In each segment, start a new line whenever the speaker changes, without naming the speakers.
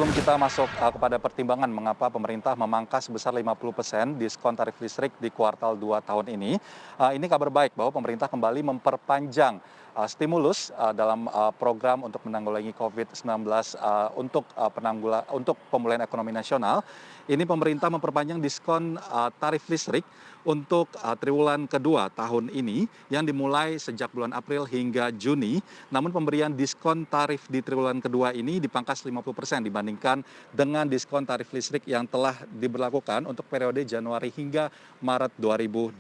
sebelum kita masuk kepada pertimbangan mengapa pemerintah memangkas sebesar 50% diskon tarif listrik di kuartal 2 tahun ini kabar baik bahwa pemerintah kembali memperpanjang stimulus dalam program untuk menanggulangi COVID-19 untuk pemulihan ekonomi nasional. Ini pemerintah memperpanjang diskon tarif listrik untuk triwulan kedua tahun ini yang dimulai sejak bulan April hingga Juni. Namun pemberian diskon tarif di triwulan kedua ini dipangkas 50% dibandingkan dengan diskon tarif listrik yang telah diberlakukan untuk periode Januari hingga Maret 2021.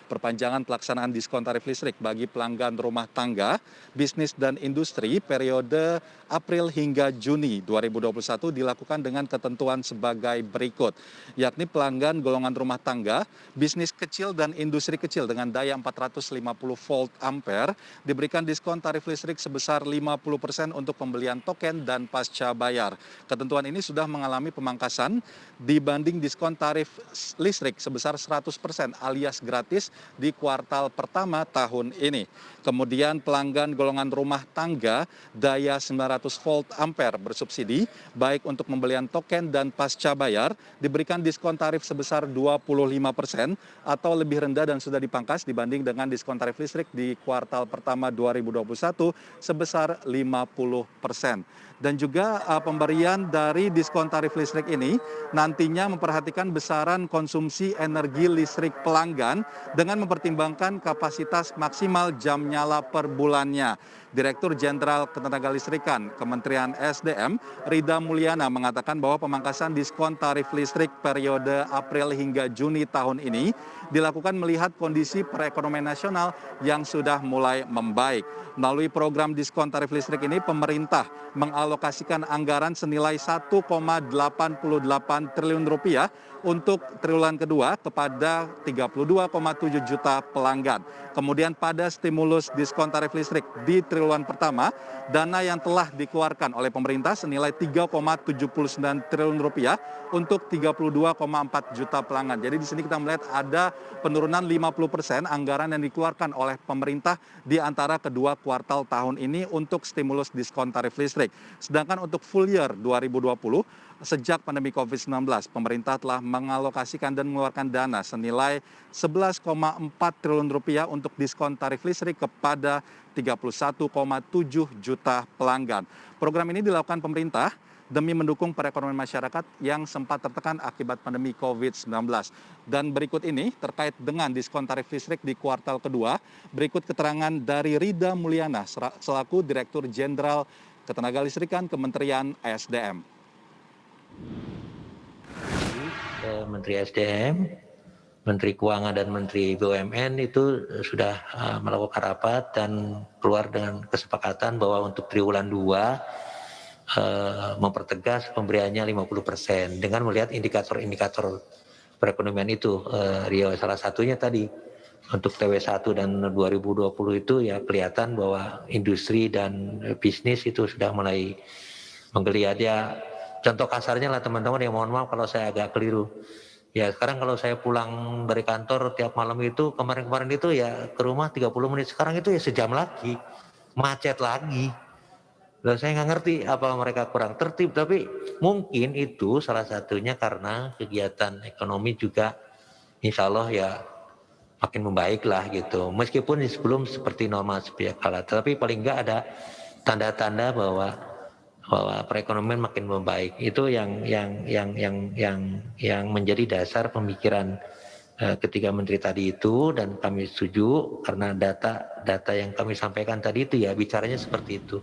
Perpanjangan pelaksanaan diskon tarif listrik bagi pelanggan rumah tangga, bisnis dan industri periode April hingga Juni 2021 dilakukan dengan ketentuan sebagai berikut, yakni pelanggan golongan rumah tangga, bisnis kecil dan industri kecil dengan daya 450 volt ampere diberikan diskon tarif listrik sebesar 50% untuk pembelian token dan pasca bayar. Ketentuan ini sudah mengalami pemangkasan dibanding diskon tarif listrik sebesar 100% alias gratis di kuartal pertama tahun ini. Kemudian pelanggan golongan rumah tangga daya 900 volt ampere bersubsidi baik untuk pembelian token dan pasca bayar diberikan diskon tarif sebesar 25% atau lebih rendah dan sudah dipangkas dibanding dengan diskon tarif listrik di kuartal pertama 2021 sebesar 50%. Dan juga pemberian dari diskon tarif listrik ini nantinya memperhatikan besaran konsumsi energi listrik pelanggan dengan mempertimbangkan kapasitas maksimal jam nyala per bulannya. Direktur Jenderal Ketenagalistrikan Kementerian SDM, Rida Mulyana mengatakan bahwa pemangkasan diskon tarif listrik periode April hingga Juni tahun ini dilakukan melihat kondisi perekonomian nasional yang sudah mulai membaik. Melalui program diskon tarif listrik ini, pemerintah mengalokasikan anggaran senilai 1,88 triliun rupiah untuk triwulan kedua kepada 32,7 juta pelanggan. Kemudian pada stimulus diskon tarif listrik di triwulan pertama, dana yang telah dikeluarkan oleh pemerintah senilai 3,79 triliun rupiah untuk 32,4 juta pelanggan. Jadi di sini kita melihat ada penurunan 50% anggaran yang dikeluarkan oleh pemerintah di antara kedua kuartal tahun ini untuk stimulus diskon tarif listrik. Sedangkan untuk full year 2020, sejak pandemi COVID-19, pemerintah telah mengalokasikan dan mengeluarkan dana senilai 11,4 triliun rupiah untuk diskon tarif listrik kepada 31,7 juta pelanggan. Program ini dilakukan pemerintah demi mendukung perekonomian masyarakat yang sempat tertekan akibat pandemi COVID-19. Dan berikut ini terkait dengan diskon tarif listrik di kuartal kedua, berikut keterangan dari Rida Mulyana selaku Direktur Jenderal Ketenagalistrikan Kementerian SDM.
Menteri SDM, Menteri Keuangan dan Menteri BUMN itu sudah melakukan rapat dan keluar dengan kesepakatan bahwa untuk triwulan 2 mempertegas pemberiannya 50% dengan melihat indikator-indikator perekonomian itu. Rio salah satunya tadi untuk TW1 dan 2020 itu ya kelihatan bahwa industri dan bisnis itu sudah mulai menggeliat ya. Contoh kasarnya lah teman-teman, yang mohon maaf kalau saya agak keliru. Ya sekarang kalau saya pulang dari kantor tiap malam itu, kemarin-kemarin itu ya ke rumah 30 menit, sekarang itu ya sejam lagi, macet lagi. Loh, saya nggak ngerti apa mereka kurang tertib, tapi mungkin itu salah satunya karena kegiatan ekonomi juga insya Allah ya makin membaik lah gitu. Meskipun sebelum seperti normal seperti kala, tapi paling nggak ada tanda-tanda bahwa perekonomian makin membaik. Itu yang menjadi dasar pemikiran ketiga menteri tadi itu, dan kami setuju karena data yang kami sampaikan tadi itu ya bicaranya seperti itu.